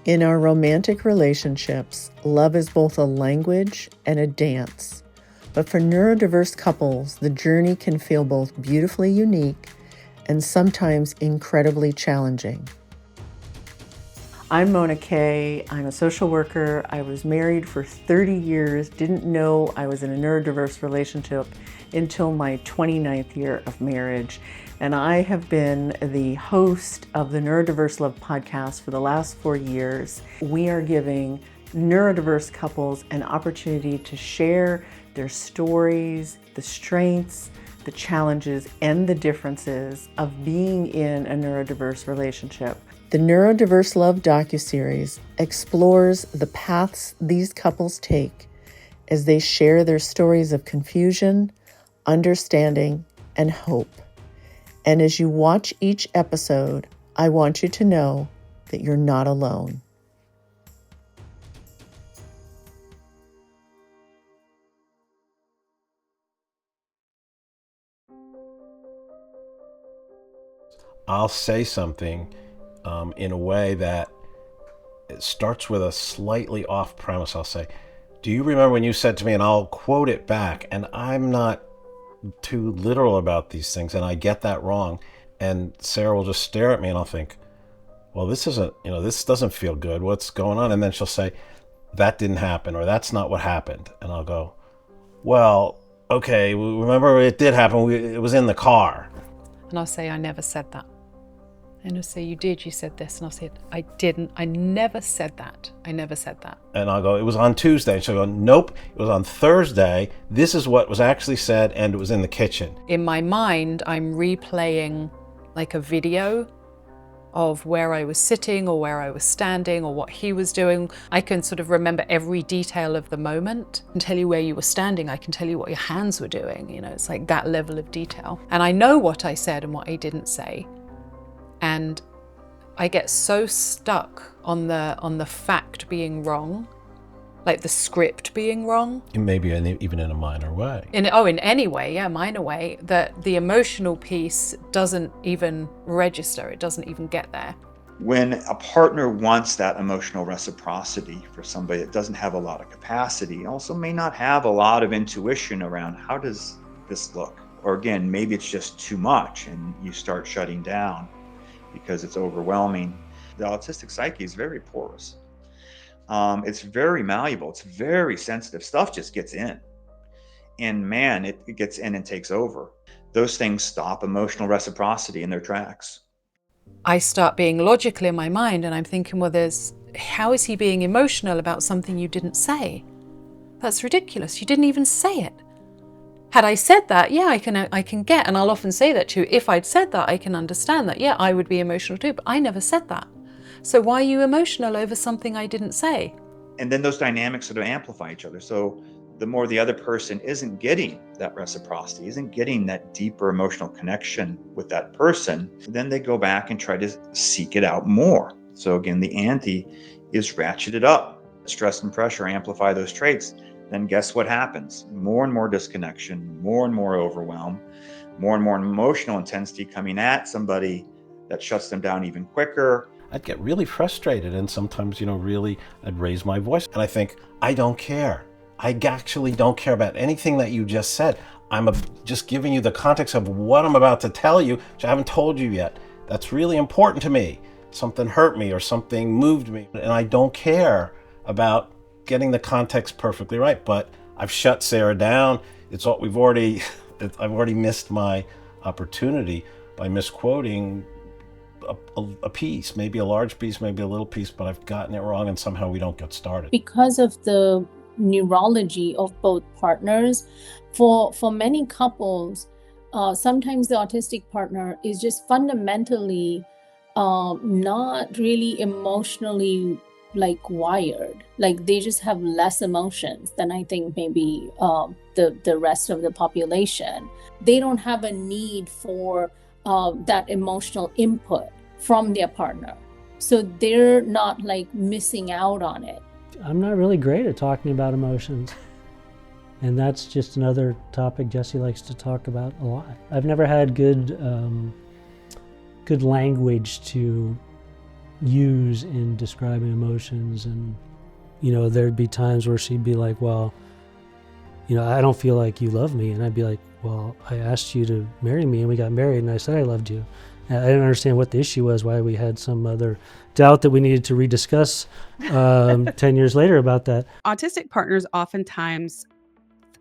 In our romantic relationships, love is both a language and a dance. But for neurodiverse couples, the journey can feel both beautifully unique and sometimes incredibly challenging. I'm Mona Kay. I'm a social worker. I was married for 30 years, didn't know I was in a neurodiverse relationship until my 29th year of marriage. And I have been the host of the Neurodiverse Love podcast for the last 4 years. We are giving neurodiverse couples an opportunity to share their stories, the strengths, the challenges, and the differences of being in a neurodiverse relationship. The Neurodiverse Love Docuseries explores the paths these couples take as they share their stories of confusion, understanding, and hope. And as you watch each episode, I want you to know that you're not alone. I'll say something in a way that it starts with a slightly off premise. I'll say, do you remember when you said to me, and I'll quote it back, and I'm not too literal about these things, and I get that wrong. And Sarah will just stare at me and I'll think, well, this doesn't feel good. What's going on? And then she'll say, that didn't happen, or that's not what happened. And I'll go, well, okay, remember it did happen. It was in the car. And I'll say, I never said that. And he'll say, you did, you said this. And I'll say, I didn't, I never said that. I never said that. And I'll go, it was on Tuesday. And she'll go, nope, it was on Thursday. This is what was actually said, and it was in the kitchen. In my mind, I'm replaying like a video of where I was sitting or where I was standing or what he was doing. I can sort of remember every detail of the moment. I can tell you where you were standing. I can tell you what your hands were doing. It's like that level of detail. And I know what I said and what I didn't say. And I get so stuck on the fact being wrong, like the script being wrong. Maybe even in a minor way. In any way, yeah, minor way, that the emotional piece doesn't even register. It doesn't even get there. When a partner wants that emotional reciprocity for somebody that doesn't have a lot of capacity, also may not have a lot of intuition around how does this look? Or again, maybe it's just too much and you start shutting down because it's overwhelming. The autistic psyche is very porous. It's very malleable. It's very sensitive. Stuff just gets in. And man, it gets in and takes over. Those things stop emotional reciprocity in their tracks. I start being logical in my mind and I'm thinking, well, how is he being emotional about something you didn't say? That's ridiculous. You didn't even say it. Had I said that, yeah, I can get, and I'll often say that to you, if I'd said that, I can understand that, yeah, I would be emotional too, but I never said that. So why are you emotional over something I didn't say? And then those dynamics sort of amplify each other. So the more the other person isn't getting that reciprocity, isn't getting that deeper emotional connection with that person, then they go back and try to seek it out more. So again, the ante is ratcheted up. Stress and pressure amplify those traits. Then guess what happens? More and more disconnection, more and more overwhelm, more and more emotional intensity coming at somebody that shuts them down even quicker. I'd get really frustrated, and sometimes, really, I'd raise my voice. And I think, I don't care. I actually don't care about anything that you just said. I'm just giving you the context of what I'm about to tell you, which I haven't told you yet. That's really important to me. Something hurt me or something moved me, and I don't care about getting the context perfectly right. But I've shut Sarah down. I've already missed my opportunity by misquoting a piece, maybe a large piece, maybe a little piece, but I've gotten it wrong and somehow we don't get started. Because of the neurology of both partners, for many couples, sometimes the autistic partner is just fundamentally not really emotionally wired. They just have less emotions than I think maybe the rest of the population. They don't have a need for that emotional input from their partner. So they're not missing out on it. I'm not really great at talking about emotions. And that's just another topic Jesse likes to talk about a lot. I've never had good language to use in describing emotions. And, there'd be times where she'd be like, well, I don't feel like you love me. And I'd be like, well, I asked you to marry me and we got married and I said I loved you. And I didn't understand what the issue was, why we had some other doubt that we needed to rediscuss 10 years later about that. Autistic partners oftentimes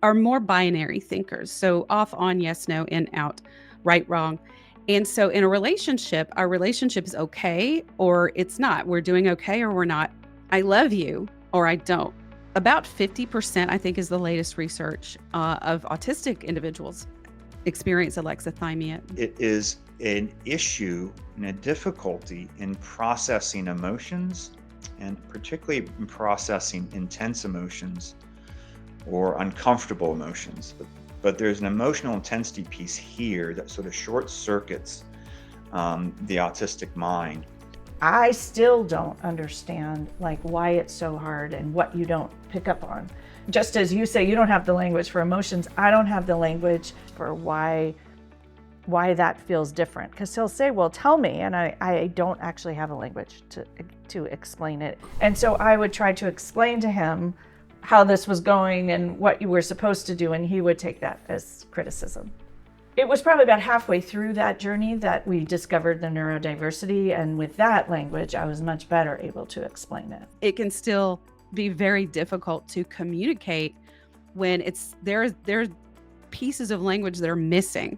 are more binary thinkers. So off, on, yes, no, in, out, right, wrong. And so in a relationship, our relationship is okay or it's not. We're doing okay or we're not. I love you or I don't. About 50%, I think, is the latest research of autistic individuals experience alexithymia. It is an issue and a difficulty in processing emotions, and particularly in processing intense emotions or uncomfortable emotions. But there's an emotional intensity piece here that sort of short circuits the autistic mind. I still don't understand why it's so hard and what you don't pick up on. Just as you say you don't have the language for emotions, I don't have the language for why that feels different. Because he'll say, well, tell me, and I don't actually have a language to explain it. And so I would try to explain to him how this was going and what you were supposed to do, and he would take that as criticism. It was probably about halfway through that journey that we discovered the neurodiversity, and with that language, I was much better able to explain it. It can still be very difficult to communicate when there's pieces of language that are missing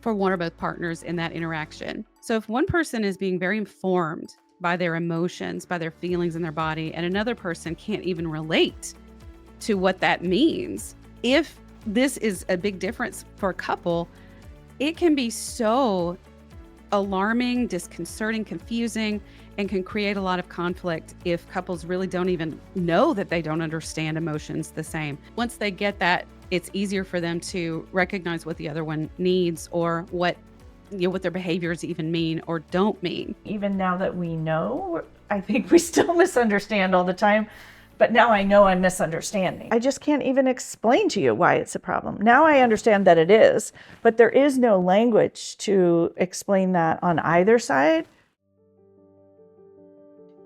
for one or both partners in that interaction. So if one person is being very informed by their emotions, by their feelings in their body, and another person can't even relate to what that means, if this is a big difference for a couple, it can be so alarming, disconcerting, confusing, and can create a lot of conflict if couples really don't even know that they don't understand emotions the same. Once they get that, it's easier for them to recognize what the other one needs or what their behaviors even mean or don't mean. Even now that we know, I think we still misunderstand all the time. But now I know I'm misunderstanding. I just can't even explain to you why it's a problem. Now I understand that it is, but there is no language to explain that on either side.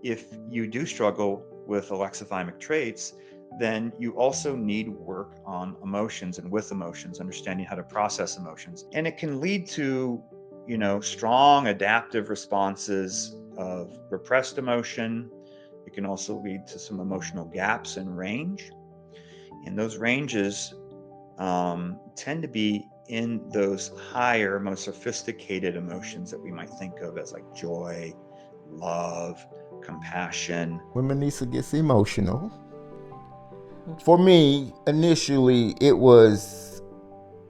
If you do struggle with alexithymic traits, then you also need work on emotions and with emotions, understanding how to process emotions. And it can lead to, strong adaptive responses of repressed emotion. It can also lead to some emotional gaps in range. And those ranges tend to be in those higher, most sophisticated emotions that we might think of as like joy, love, compassion. When Manisa gets emotional, for me, initially, it was,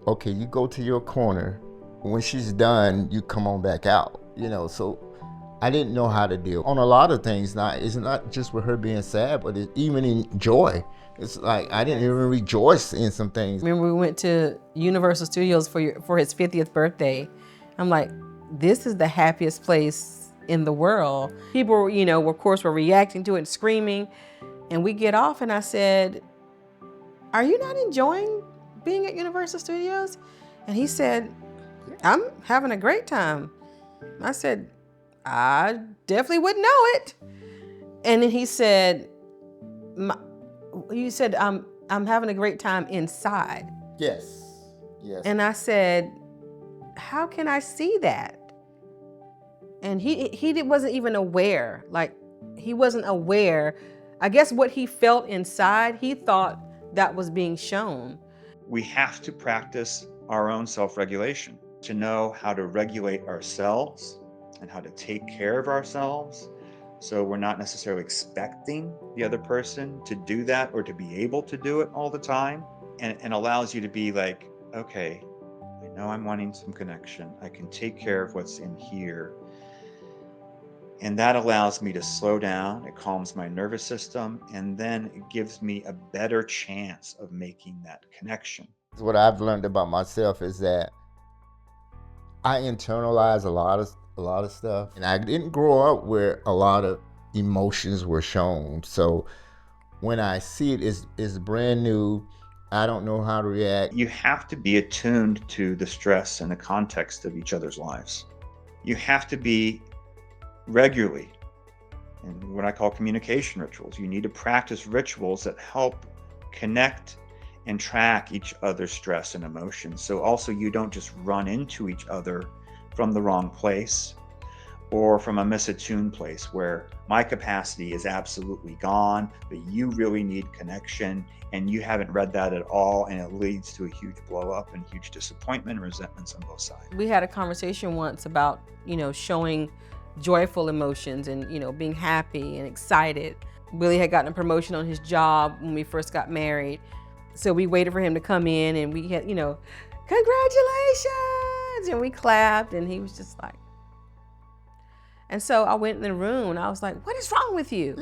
okay, you go to your corner. When she's done, you come on back out, so I didn't know how to deal on a lot of things. Now, it's not just with her being sad, but even in joy. It's like I didn't even rejoice in some things. Remember we went to Universal Studios for his 50th birthday. I'm like, this is the happiest place in the world. People, of course, were reacting to it and screaming. And we get off and I said, are you not enjoying being at Universal Studios? And he said, I'm having a great time. I said, I definitely wouldn't know it. And then he said, you said, I'm having a great time inside. Yes. And I said, how can I see that? And he wasn't even aware. He wasn't aware. I guess what he felt inside, he thought that was being shown. We have to practice our own self-regulation to know how to regulate ourselves and how to take care of ourselves. So we're not necessarily expecting the other person to do that or to be able to do it all the time, and allows you to be like, okay, I know I'm wanting some connection. I can take care of what's in here. And that allows me to slow down. It calms my nervous system. And then it gives me a better chance of making that connection. What I've learned about myself is that I internalize a lot of stuff. And I didn't grow up where a lot of emotions were shown. So when I see it, it's brand new. I don't know how to react. You have to be attuned to the stress and the context of each other's lives. You have to be regularly and what I call communication rituals. You need to practice rituals that help connect and track each other's stress and emotions. So also you don't just run into each other from the wrong place or from a misattuned place where my capacity is absolutely gone, but you really need connection and you haven't read that at all, and it leads to a huge blow up and huge disappointment and resentments on both sides. We had a conversation once about, showing joyful emotions and, being happy and excited. Willie had gotten a promotion on his job when we first got married. So we waited for him to come in and we had, congratulations! And we clapped and he was just like, and so I went in the room and I was like, what is wrong with you?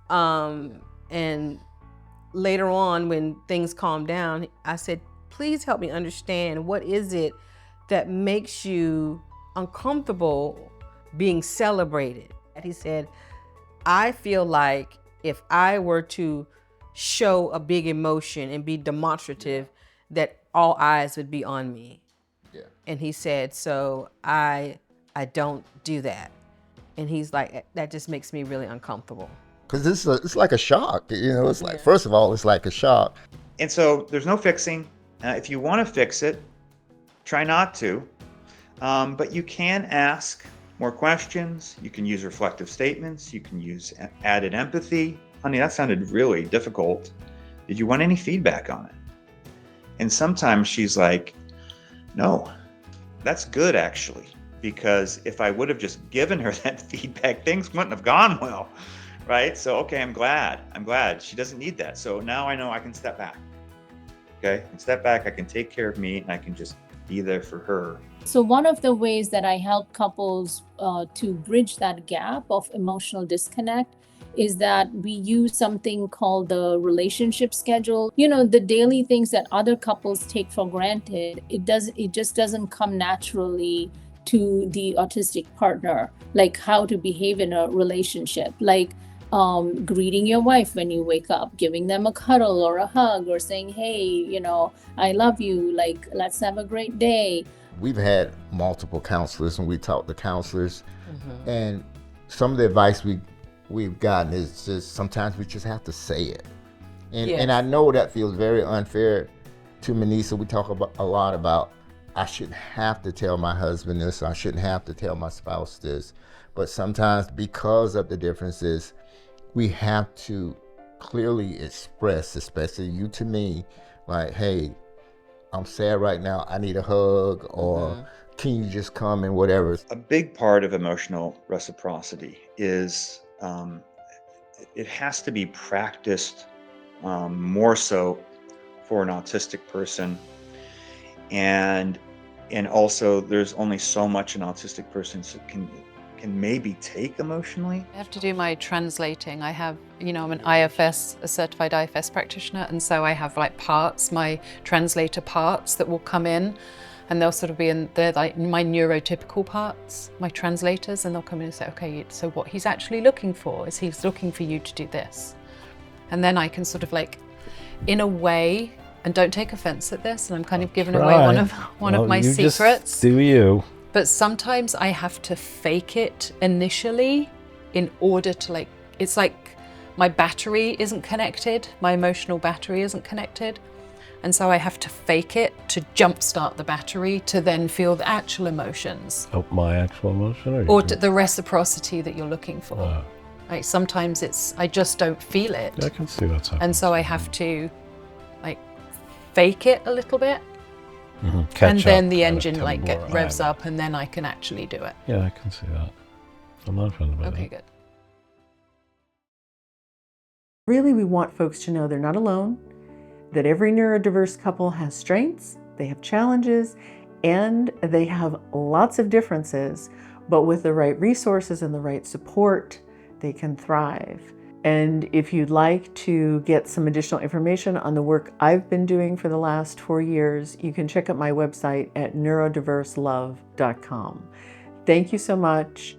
And later on when things calmed down, I said, please help me understand, what is it that makes you uncomfortable being celebrated? And he said, I feel like if I were to show a big emotion and be demonstrative, that all eyes would be on me. Yeah. And he said, so I don't do that. And he's like, that just makes me really uncomfortable. Because it's like a shock, it's like, first of all, it's like a shock. And so there's no fixing. If you want to fix it, try not to. But you can ask more questions. You can use reflective statements. You can use added empathy. Honey, that sounded really difficult. Did you want any feedback on it? And sometimes she's like, no, that's good actually. Because if I would have just given her that feedback, things wouldn't have gone well, right? So, okay, I'm glad. She doesn't need that. So now I know I can step back. Okay, I can step back, I can take care of me, and I can just be there for her. So one of the ways that I help couples to bridge that gap of emotional disconnect is that we use something called the relationship schedule. The daily things that other couples take for granted, it just doesn't come naturally to the autistic partner, like how to behave in a relationship, like greeting your wife when you wake up, giving them a cuddle or a hug, or saying, hey, I love you, like, let's have a great day. We've had multiple counselors and we talk to counselors, and some of the advice we've gotten is just sometimes we just have to say it. And I know that feels very unfair to Manisa. We talk a lot about, I shouldn't have to tell my husband this, I shouldn't have to tell my spouse this. But sometimes because of the differences, we have to clearly express, especially you to me, like, hey, I'm sad right now, I need a hug, or can you just come and whatever. A big part of emotional reciprocity is it has to be practiced more so for an autistic person. And also there's only so much an autistic person can maybe take emotionally. I have to do my translating. I have, I'm an IFS, a certified IFS practitioner, and so I have like parts, my translator parts that will come in, and they'll sort of be they're like my neurotypical parts, my translators, and they'll come in and say, okay, so what he's actually looking for is he's looking for you to do this. And then I can sort of like, in a way, and don't take offense at this, and I'm kind of giving away one of my secrets. Just do you. But sometimes I have to fake it initially in order to it's like my battery isn't connected, my emotional battery isn't connected. And so I have to fake it to jumpstart the battery to then feel the actual emotions. Oh, my actual emotion? Or the reciprocity that you're looking for. Like sometimes I just don't feel it. I can see that's happening. And so I have to fake it a little bit. And then the engine revs up and then I can actually do it. Yeah, I can see that. I'm not offended by that. Okay, good. Really, we want folks to know they're not alone, that every neurodiverse couple has strengths, they have challenges, and they have lots of differences, but with the right resources and the right support, they can thrive. And if you'd like to get some additional information on the work I've been doing for the last 4 years, you can check out my website at neurodiverselove.com. Thank you so much.